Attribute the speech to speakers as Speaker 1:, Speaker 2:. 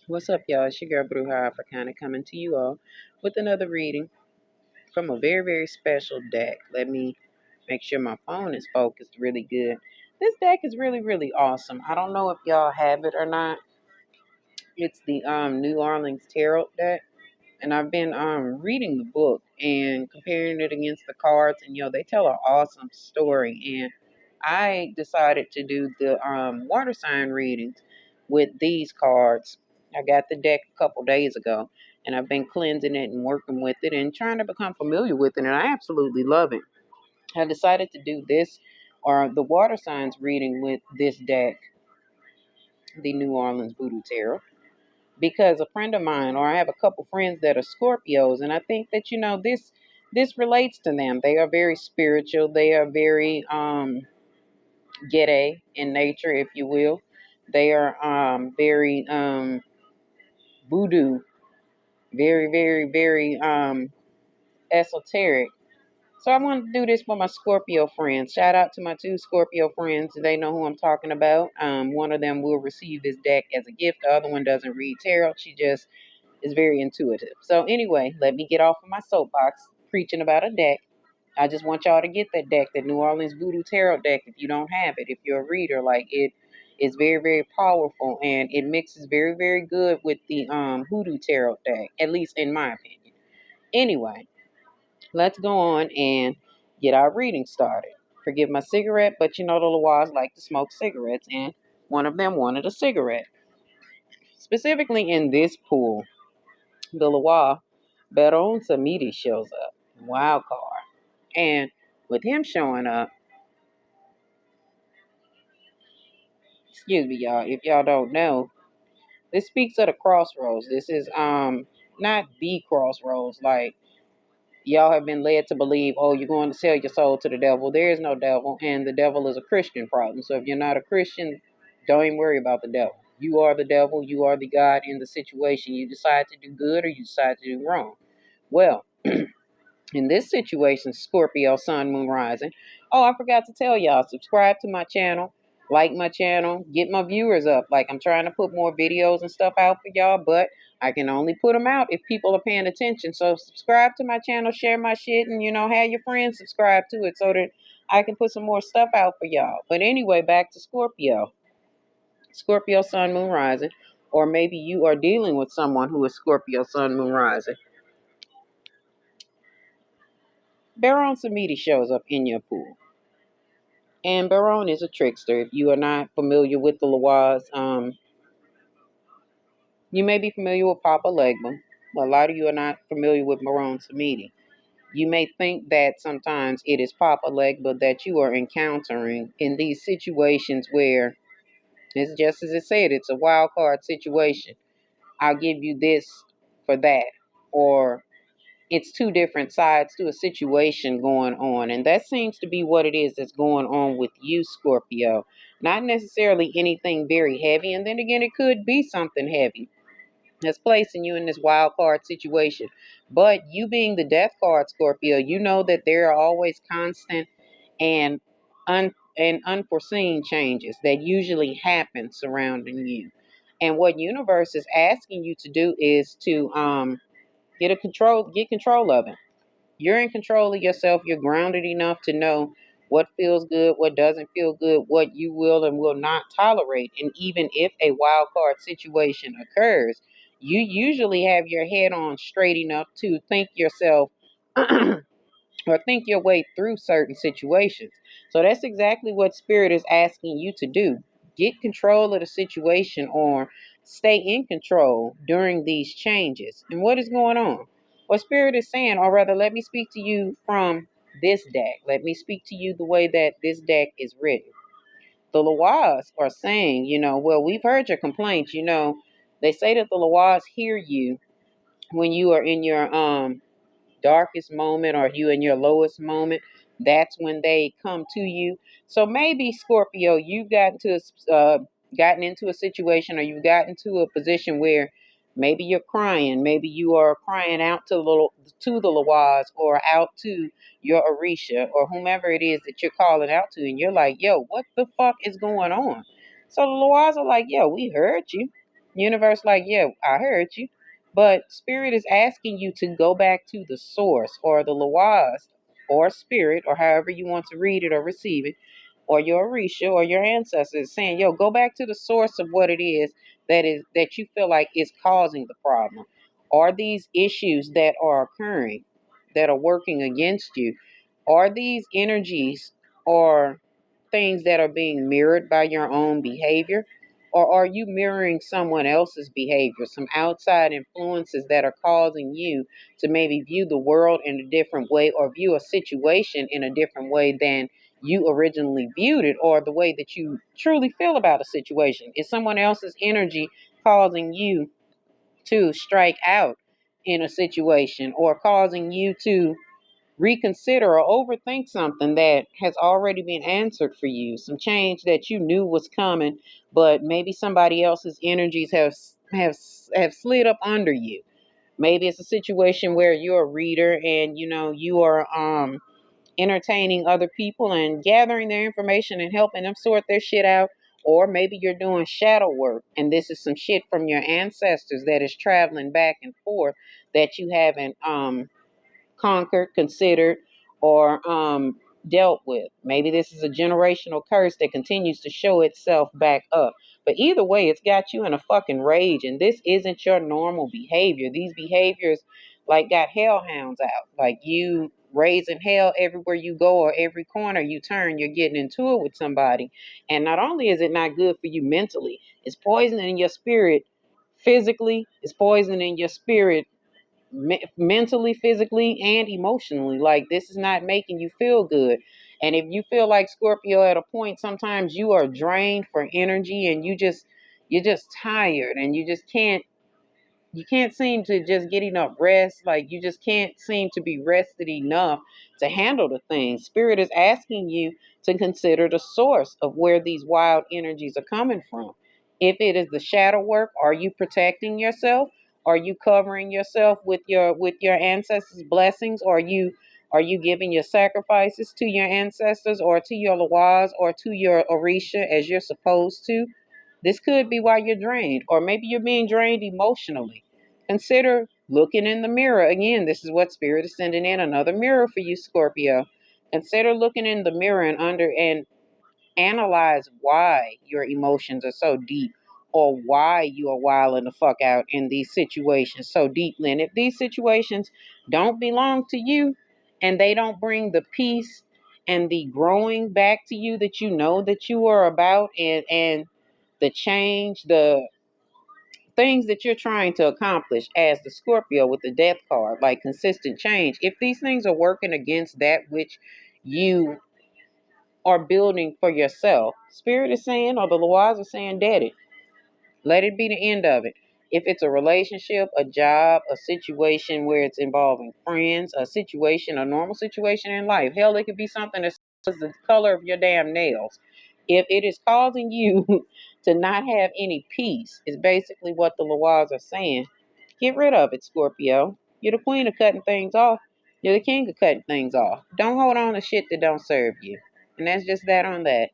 Speaker 1: What's up, y'all? It's your girl Bruja-Africana coming to you all with another reading from a very, very special deck. Let me make sure my phone is focused really good. This deck is really, really awesome. I don't know if y'all have it or not. It's the New Orleans Tarot deck. And I've been reading the book and comparing it against the cards, and they tell an awesome story. And I decided to do the water sign readings with these cards. I got the deck a couple days ago, and I've been cleansing it and working with it and trying to become familiar with it, and I absolutely love it. I decided to do this or the water signs reading with this deck, the New Orleans Voodoo Tarot, because a friend of mine, or I have a couple friends that are Scorpios, and I think that this relates to them. They are very spiritual. They are very ghetto in nature, if you will. They are very voodoo, very, very, very esoteric. So I wanted to do this for my Scorpio friends. Shout out to my two Scorpio friends. They know who I'm talking about. One of them will receive this deck as a gift. The other one doesn't read tarot. She just is very intuitive. So anyway, let me get off of my soapbox preaching about a deck. I just want y'all to get that deck, the New Orleans Voodoo Tarot deck, if you don't have it. If you're a reader, like, it is very, very powerful, and it mixes very, very good with the Hoodoo Tarot deck, at least in my opinion. Anyway, let's go on and get our reading started. Forgive my cigarette, but the Loirs like to smoke cigarettes, and one of them wanted a cigarette. Specifically in this pool, the Loire Baron Samedi shows up. Wild card. And with him showing up, excuse me, y'all, if y'all don't know, this speaks of the crossroads. This is not the crossroads like y'all have been led to believe, oh, you're going to sell your soul to the devil. There is no devil, and the devil is a Christian problem. So if you're not a Christian, don't even worry about the devil. You are the devil. You are the God in the situation. You decide to do good or you decide to do wrong. Well, in this situation, Scorpio, Sun, Moon, Rising. Oh, I forgot to tell y'all, subscribe to my channel, like my channel, get my viewers up. Like, I'm trying to put more videos and stuff out for y'all, but I can only put them out if people are paying attention. So subscribe to my channel, share my shit, and, have your friends subscribe to it so that I can put some more stuff out for y'all. But anyway, back to Scorpio. Scorpio, Sun, Moon, Rising. Or maybe you are dealing with someone who is Scorpio, Sun, Moon, Rising. Baron Samedi shows up in your pool. And Baron is a trickster. If you are not familiar with the Loirs, you may be familiar with Papa Legba, but a lot of you are not familiar with Baron Samedi. You may think that sometimes it is Papa Legba that you are encountering in these situations where it's just as it said, it's a wild card situation. I'll give you this for that. Or it's two different sides to a situation going on. And that seems to be what it is that's going on with you, Scorpio. Not necessarily anything very heavy. And then again, it could be something heavy that's placing you in this wild card situation. But you being the death card, Scorpio, you know that there are always constant and unforeseen changes that usually happen surrounding you. And what universe is asking you to do is to get control of it. You're in control of yourself. You're grounded enough to know what feels good, what doesn't feel good, what you will and will not tolerate. And even if a wild card situation occurs, you usually have your head on straight enough to think yourself or think your way through certain situations. So that's exactly what Spirit is asking you to do. Get control of the situation or stay in control during these changes. And what is going on? What Spirit is saying, or rather, let me speak to you from this deck. Let me speak to you the way that this deck is written. The Loirs are saying, well, we've heard your complaints. They say that the Loirs hear you when you are in your darkest moment or you in your lowest moment. That's when they come to you. So maybe, Scorpio, you've gotten into a situation, or you've gotten to a position where maybe you're crying. Maybe you are crying out to the Loirs, or out to your Orisha, or whomever it is that you're calling out to, and you're like, yo, what the fuck is going on? So the laws are like, yeah, we heard you. Universe like, yeah, I heard you. But spirit is asking you to go back to the source, or the laws, or spirit, or however you want to read it or receive it, or your Orisha or your ancestors saying, yo, go back to the source of what it is that you feel like is causing the problem. Are these issues that are occurring that are working against you? Are these energies or things that are being mirrored by your own behavior? Or are you mirroring someone else's behavior, some outside influences that are causing you to maybe view the world in a different way, or view a situation in a different way than you originally viewed it, or the way that you truly feel about a situation? Is someone else's energy causing you to strike out in a situation, or causing you to reconsider or overthink something that has already been answered for you? Some change that you knew was coming, but maybe somebody else's energies have slid up under you. Maybe it's a situation where you're a reader, and you are entertaining other people and gathering their information and helping them sort their shit out. Or maybe you're doing shadow work, and this is some shit from your ancestors that is traveling back and forth that you haven't conquered, considered, or dealt with. Maybe this is a generational curse that continues to show itself back up. But either way, it's got you in a fucking rage, and this isn't your normal behavior. These behaviors like got hellhounds out. Like you raising hell everywhere you go, or every corner you turn, you're getting into it with somebody. And not only is it not good for you mentally, it's poisoning your spirit physically, it's poisoning your spirit mentally, physically, and emotionally. Like, this is not making you feel good. And if you feel like, Scorpio, at a point sometimes you are drained for energy, and you're just tired, and you can't seem to just get enough rest. Like, you just can't seem to be rested enough to handle the things. Spirit is asking you to consider the source of where these wild energies are coming from. If it is the shadow work, are you protecting yourself? Are you covering yourself with your ancestors' blessings? Or are you giving your sacrifices to your ancestors, or to your Lawaz, or to your Orisha as you're supposed to? This could be why you're drained, or maybe you're being drained emotionally. Consider looking in the mirror. Again, this is what Spirit is sending in, another mirror for you, Scorpio. Consider looking in the mirror and analyze why your emotions are so deep, or why you are wilding the fuck out in these situations so deeply. And if these situations don't belong to you, and they don't bring the peace and the growing back to you that you know that you are about, and the change, the things that you're trying to accomplish as the Scorpio with the death card, like consistent change, if these things are working against that which you are building for yourself, Spirit is saying, or the Loas are saying, dead it. Let it be the end of it. If it's a relationship, a job, a situation where it's involving friends, a situation, a normal situation in life. Hell, it could be something that's the color of your damn nails. If it is causing you to not have any peace, is basically what the Lawaz are saying. Get rid of it, Scorpio. You're the queen of cutting things off. You're the king of cutting things off. Don't hold on to shit that don't serve you. And that's just that on that.